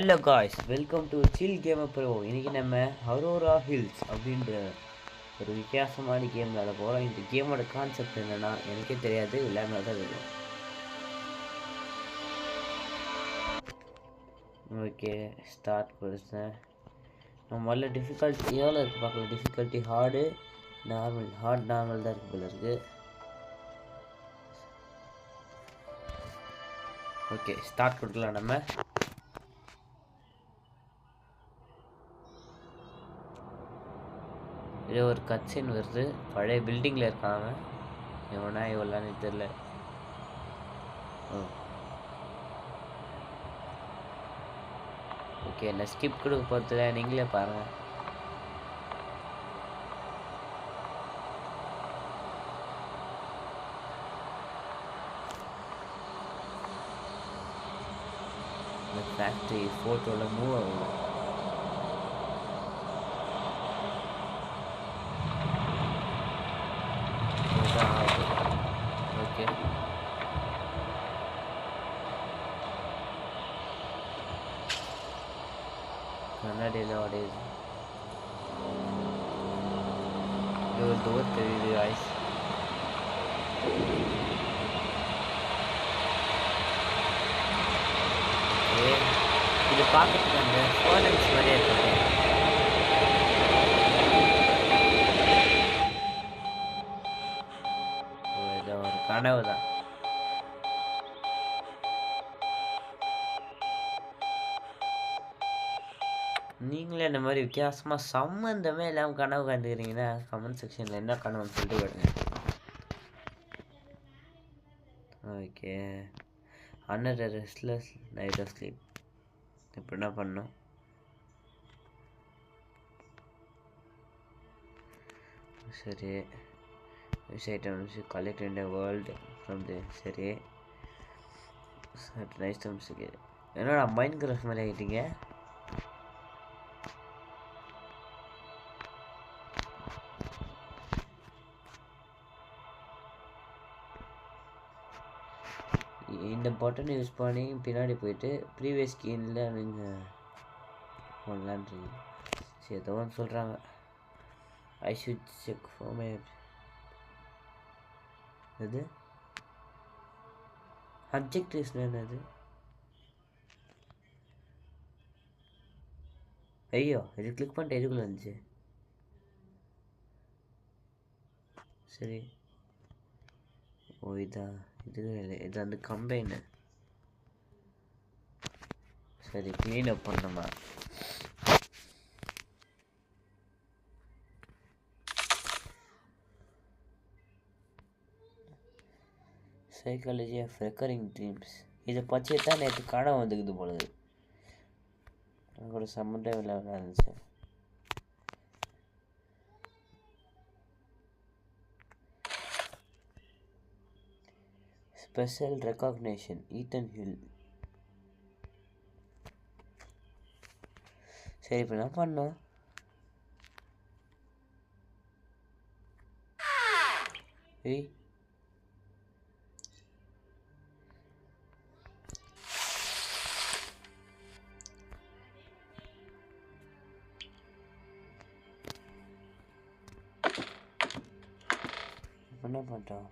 Hello guys, welcome to chill gamer bro. இன்றைக்கி நம்ம Arora hills அப்படின்ற ஒரு வித்தியாசமான கேம் விளாட போகிறோம். இந்த கேமோட கான்செப்ட் என்னென்னா எனக்கே தெரியாது, விளையாடினா தான் தெரியும். ஓகே, ஸ்டார்ட் கொடுத்தேன். நம்ம முதல்ல டிஃபிகல்ட்டி எவ்வளோ இருக்குது பார்க்கலாம். Difficulty hard, normal. நார்மல் தான் இருக்குது போல இருக்குது. ஓகே, ஸ்டார்ட் கொடுக்கலாம். நம்ம இது ஒரு கட்சின் வருது. பழைய பில்டிங்கில் இருக்காங்க. இவனா இவளான்னு தெரில. ஓகே, நான் ஸ்கிப் கொடுக்க போகிறதில்ல, நீங்களே பாருங்கள். இந்த ஃபேக்ட்ரி ஃபோட்டோவில் மூவ் ஆகும். ஓகே, கண்ணாடியில் உடையுது. இது ஒரு டோர் தெரியுது ஐஸ். இது பார்க்கறதுக்கு அந்த ஃபோனன்ஸ் மாதிரியே இருக்காங்க. இது ஒரு கனவு தான். நீங்களே இந்த மாதிரி வித்தியாசமாக சம்மந்தமே இல்லாமல் கனவு கண்டுக்கிறீங்கன்னா கமெண்ட் செக்ஷனில் என்ன கனவுன்னு சொல்லிட்டு விடுங்க. Okay, another restless night of sleep. இப்போ என்ன பண்ணோம்? சரி, wish items collect in the world from the. சரி, நைஸ் டம்ஸுக்கு என்னோட மைண்ட் கிராஃப்ட் மாதிரி ஆகிட்டீங்க. இந்த பட்டன் யூஸ் பண்ணி பின்னாடி போயிட்டு ப்ரீவியஸ் ஸ்கிரீனில் நீங்கள் பண்ணலான்றீங்க. சரி, ஏதோ ஒன்று சொல்கிறாங்க. I should check for my இது அப்ஜெக்டிவ்ஸ் என்னது? ஐயோ, இது கிளிக் பண்ணிட்டு எதுக்குள்ள இருந்துச்சு? சரி, ஓ இதா, இது இல்லை, இது வந்து கம்பைனு. சரி, க்ளீன் அப் பண்ணணுமா? Psychology of recurring dreams. இதை பற்றி தான் நேற்று கனவு வந்துக்குது போலது. கூட சம்மந்தம் இல்லாமல் இருந்துச்சு. Special recognition Eaton Hill. சரி, இப்போ என்ன பண்ணோம்? ஏய், என்ன பண்ணிட்டோம்?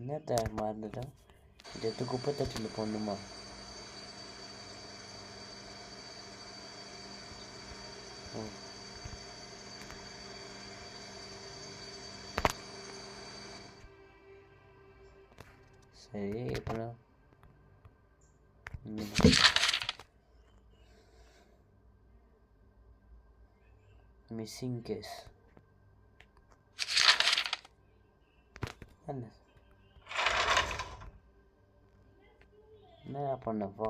என்னத்த மறந்துட்டோம்? இது எடுத்து குப்பை தட்டில் போடணுமா? ஓ, சரி, இப்போ மிஸ்ஸிங் கேஸ் என்ன பண்ணப்போ?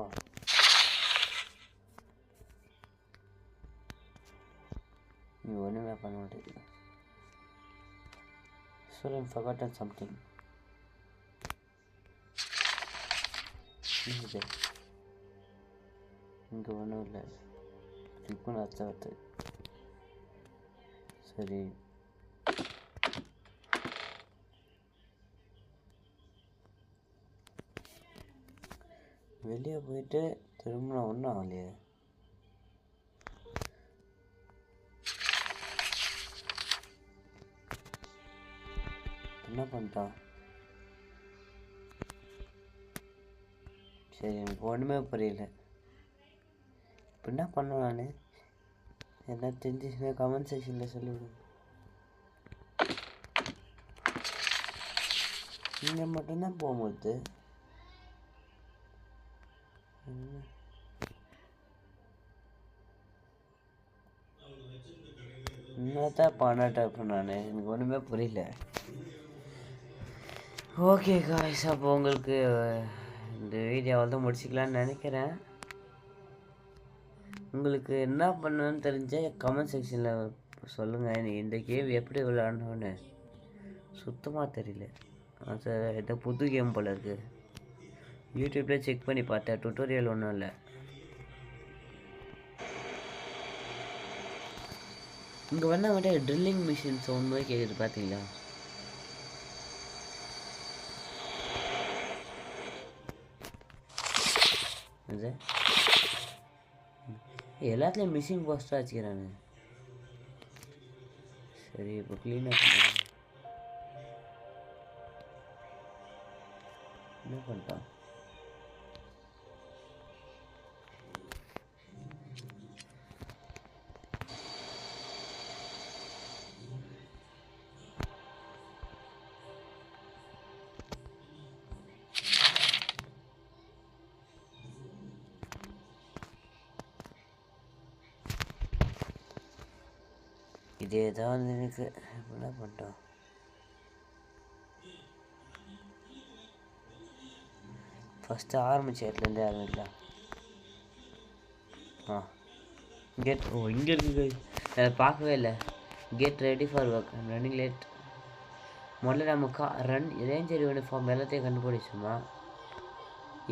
நீ ஒன்றுமே பண்ண மாட்டேங்குது. Sorry, I've forgotten something. இங்கே ஒன்றும் இல்லை. இருக்குன்னு அர்த்தம். சரி வெளியே போயிட்டு திரும்ப ஒன்றும் ஆகலையே. என்ன பண்ணிட்டான்? சரி எனக்கு ஒன்றுமே புரியல. இப்போ என்ன பண்ண நான்? என்ன தெரிஞ்சுச்சுன்னா கமெண்ட் செக்ஷனில் சொல்லிவிடுங்க. இங்கே மட்டும்தான் போகும்போது என்னத்தான் பண்ணாட்ட இப்போ நான் எனக்கு ஒன்றுமே புரியல. ஓகே காய்ஸ், அப்போ உங்களுக்கு இந்த வீடியோவை தான் முடிச்சிக்கலான்னு நினைக்கிறேன். உங்களுக்கு என்ன பண்ணணும்னு தெரிஞ்ச கமெண்ட் செக்ஷனில் சொல்லுங்கள். நீ இந்த கேம் எப்படி விளையாடணுன்னு சுத்தமாக தெரியல. அது ஏதோ புது கேம் போல் இருக்குது. யூடியூப்லேயே செக் பண்ணி பார்த்தேன், டுட்டோரியல் ஒன்றும் இல்லை. இங்கே வேணா மட்டும் ட்ரில்லிங் மிஷின் சவுண்ட் மாதிரி கேட்குது பார்த்தீங்களா? அது எல்லாத்துலேயும் மிஷின் போஸ்டாக வச்சுக்கிறாங்க. சரி இப்போ க்ளீனாக என்ன பண்ணிட்டான்? இதே தான் வந்து எனக்கு என்ன பண்ணிட்டான்? ஃபஸ்ட்டு ஆரம்பிச்ச இடத்துலேருந்தே ஆரம்பிக்கலாம். கெட் இங்கே இருக்குது. அதை பார்க்கவே இல்லை. Get ready for work, running late. முதல்ல நம்ம ரேஞ்சர் யூனிஃபார்ம் எல்லாத்தையும் கண்டுபிடிச்சோமா.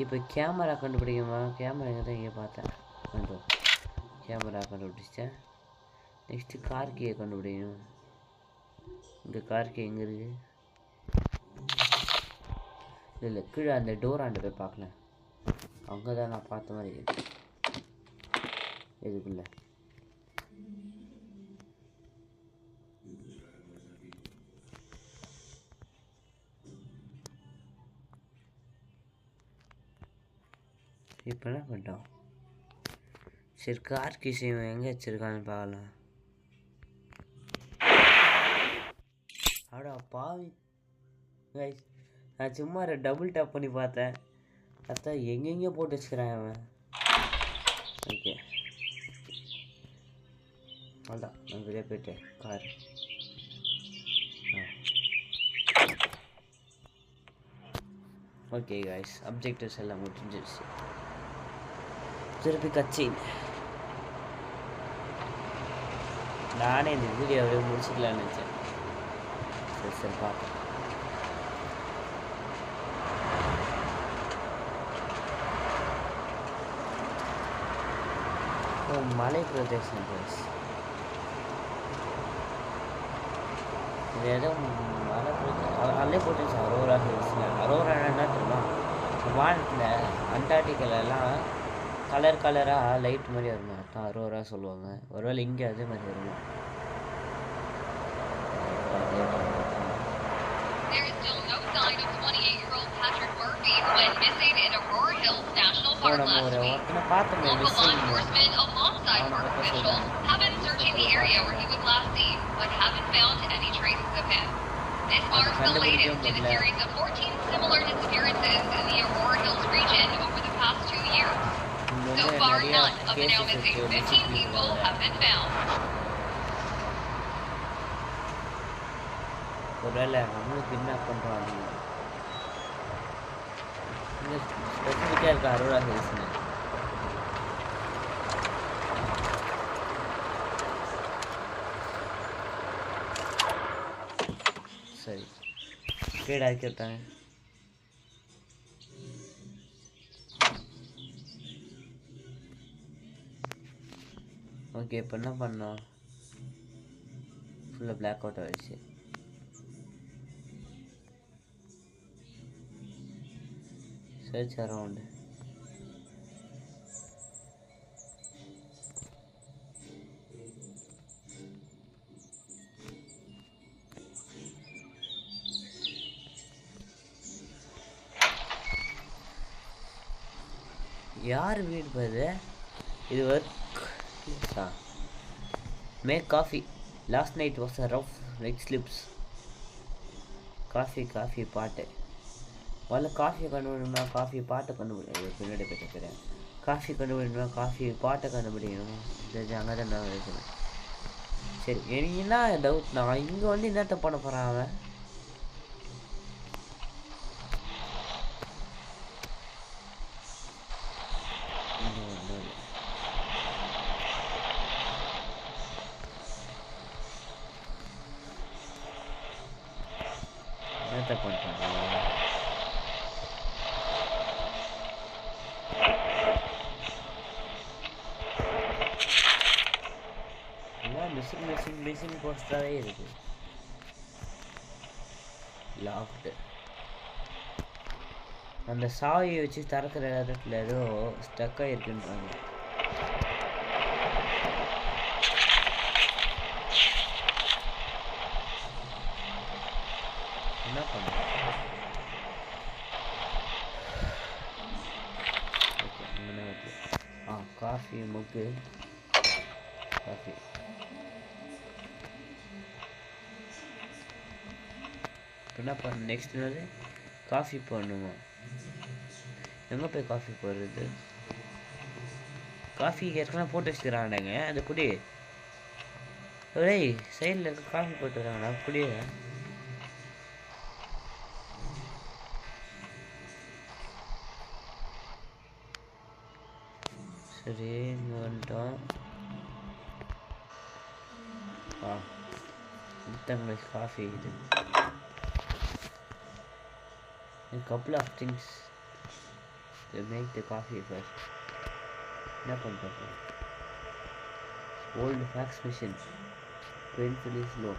இப்போ கேமரா கண்டுபிடிக்குமா? கேமரா எங்கே தான் இங்கே பார்த்தேன். வந்து கேமரா கண்டுபிடிச்சிட்டேன். நெக்ஸ்ட்டு கார் கீயை கண்டுபிடிக்கணும். இந்த கார் கீ எங்கே இருக்குது? இல்லை கீழே அந்த டோர் ஆண்டு போய் பார்க்கல. அங்கே தான் நான் பார்த்த மாதிரி இருக்குது. இதுக்குள்ள இப்போ என்ன பண்ணிட்டோம்? சரி கார் கீ செய்வோம், எங்கே வச்சுருக்கான்னு பார்க்கலாம். அடா பாவி கைஸ், நான் சும்மா டபுள் டேப் பண்ணி பார்த்தேன். அதான் எங்கெங்கே போட்டு வச்சுக்கிறான் அவன். ஓகே அவ்வளோதான், நான் வெளியே போயிட்டேன். கார் ஓகே கைஸ், அப்ஜெக்டிவ்ஸ் எல்லாம் முடிஞ்சிருச்சு. திருப்பி கட்சின் நானே இந்த வீடியோவை முடிச்சுக்கலான்னு நினச்சேன். சரி பார்ப்பேன். மலை பிரதேசம் ப்ளஸ் இது ஏதோ மலை பிரதேசம் அதிலே போட்டுச்சு. அரோரா ஹில்ஸில் அரோரா என்ன தெரியுமா? வானத்தில் அண்டார்டிகாலெல்லாம் கலர் கலராக லைட் மாதிரி வருங்க, அதான் அரோரா சொல்லுவாங்க. ஒருவேளை இங்கே அதே மாதிரி வருமா? நம்ம ஒரு ஒருத்தனை பார்த்தோமே missing, This marks the latest in a series of 14 similar disappearances in the Aurora Hills region over the past 2 years. So far, none of the now missing 15 people have been found. ஒருவேளை நம்மளுக்கு என்ன பண்ணுறாங்க? இங்கே ஸ்பெசிஃபிக்காக இருக்க அரோரா ஹில்ஸ்னு. சரி கீழே ஆக்கி விட்டாங்க. ஓகே இப்போ என்ன பண்ணோம் ஃபுல்லாக பிளாக் அவுட் ஆகிடுச்சு சர்ச் அரவுண்டு யார் வீடு பாரு இது work make coffee last night was a rough night slips coffee pot முதல்ல காஃபியை கண்டுபிடிக்கணும்னா காஃபி பாட்டை கண்டுபிடிக்கணும் பின்னாடி பேசுகிறேன் காஃபி கண்டுபிடிக்கணும்னா காஃபி பாட்டை கண்டுபிடிக்கணும் இது அங்கே தான் நான் இருக்கணும் சரி எனக்கு என்ன டவுட் நான் இங்கே வந்து என்னத்த பண்ண போகிறான் அவன் என்னத்த பண்ணுறாங்க மிஷின் போஸ்டாகவே இருக்கு லாக்டு அந்த சாவியை வச்சு திறக்கிற இடத்துல ஏதோ ஸ்டக் ஆகிருக்குன்றாங்க என்ன பண்ண ஓகே காஃபி மக்கு காஃபி என்ன பண்ண நெக்ஸ்ட் என்னது காஃபி பண்ணுமா எங்கே போய் காஃபி போடுறது காஃபி ஏற்கனவே போட்டு வச்சுக்கிறாங்கடாங்க அந்த குடி ஒரே சைடில் இருக்க காஃபி போட்டு வராங்கடா குடிய சரி இங்கே வந்துட்டோம் தங்களுக்கு காஃபி இது a couple of things to make the coffee first. என்ன பண்ணுறது old fax machine painfully slow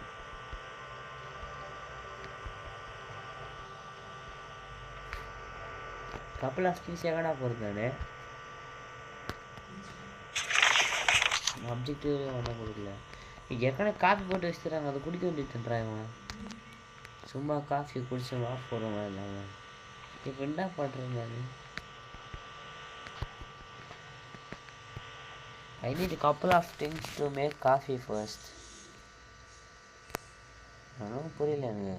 couple of things எங்கடா போகிறதானே ஆப்ஜெக்டிவ் ஒன்றும் கொடுக்கல ஏற்கனவே காஃபி போட்டு வச்சுக்கிறாங்க அதை குடிக்க வேண்டியதுன்றாங்க சும்மா காஃபி குடிச்சு ஆஃப் போடுறவங்க இல்லாமல் இப்போ என்ன பண்ணுறேன் நான் I need a couple of things to make coffee first. ஒன்றும் புரியல எனக்கு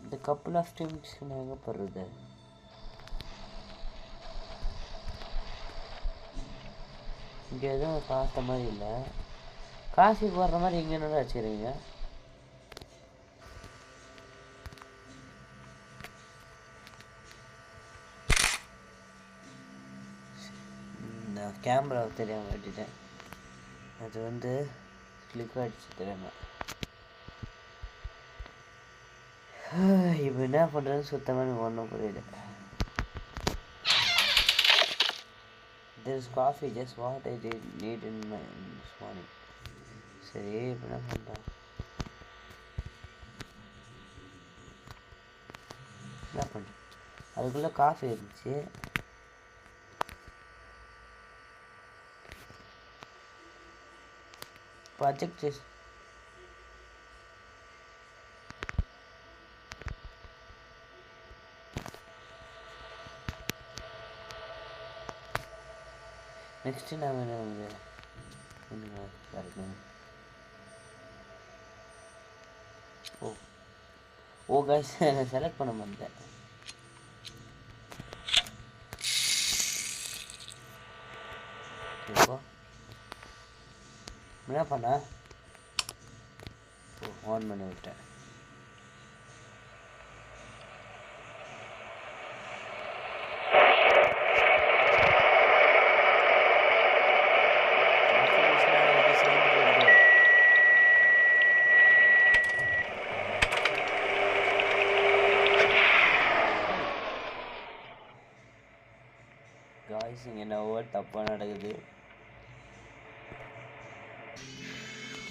இந்த couple of things நான் எங்கே போடுறது இங்கே எதுவும் பார்த்த மாதிரி இல்லை காஃபி போடுற மாதிரி இங்கே என்ன வச்சுக்கிறீங்க நான் கேமரா தெரியாமல் வெட்டிட்டேன் அது வந்து கிளிக் ஆகிடுச்சு தெரியாமல் இப்போ என்ன பண்ணுறதுன்னு சுத்தமாக எனக்கு ஒன்றும் புரியல This coffee just what I did need in my this morning. சரி இப்போ என்ன பண்ணுறேன் என்ன பண்ணுறேன் அதுக்குள்ளே காஃபி இருந்துச்சு ப்ராஜெக்ட் நெக்ஸ்ட்டு நான் ஓ கைஸ் நான் செலக்ட் பண்ண மாட்டேன் இப்போ என்ன பண்ண ஆன் பண்ணி விட்டேன் இங்கே என்ன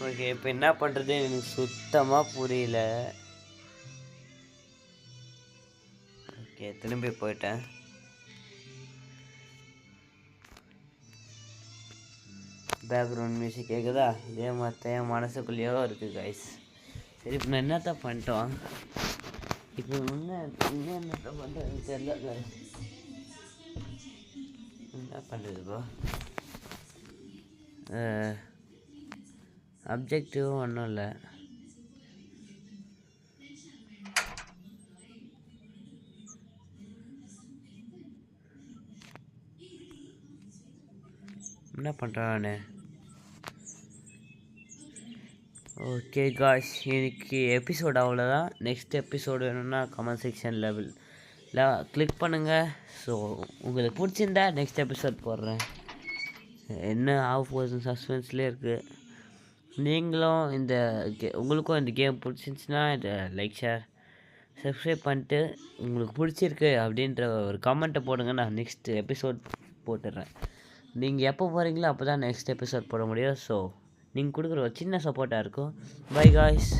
ஓகே இப்போ என்ன பண்ணுறது எனக்கு சுத்தமாக புரியல. ஓகே திரும்பி போயிட்டேன். பேக்ரவுண்ட் மியூசிக் கேட்குதா? இதே மாதிரி என் மனசுக்குள்ளேயோ இருக்குது கைஸ். சரி இப்போ நான் என்னத்தான் பண்ணிட்டோம், இப்போ என்னத்த பண்ணுறது தெரியல கைஸ். என்ன பண்ணுறது இப்போ? அப்ஜெக்டிவ் ஒன்றும் இல்லை. என்ன பண்ணுறேன் நான்? ஓகே காய்ஸ், இன்னைக்கு எபிசோடு அவ்வளோதான். நெக்ஸ்ட் எபிசோடு வேணும்னா கமெண்ட் செக்ஷனில் கிளிக் பண்ணுங்கள். ஸோ உங்களுக்கு பிடிச்சிருந்தா நெக்ஸ்ட் எபிசோட் போடுறேன். என்ன ஆக போகுது சஸ்பென்ஸ்லேயே இருக்குது. நீங்களும் உங்களுக்கும் இந்த கேம் பிடிச்சிருந்துச்சின்னா இதை லைக் ஷேர் சப்ஸ்கிரைப் பண்ணிட்டு உங்களுக்கு பிடிச்சிருக்கு அப்படின்ற ஒரு கமெண்ட்டை போடுங்க. நான் நெக்ஸ்ட் எபிசோட் போட்டுடுறேன். நீங்கள் எப்போ போகிறீங்களோ அப்போ தான் நெக்ஸ்ட் எபிசோட் போட முடியும். ஸோ நீங்கள் கொடுக்குற ஒரு சின்ன சப்போர்ட்டாக இருக்கும். By guys.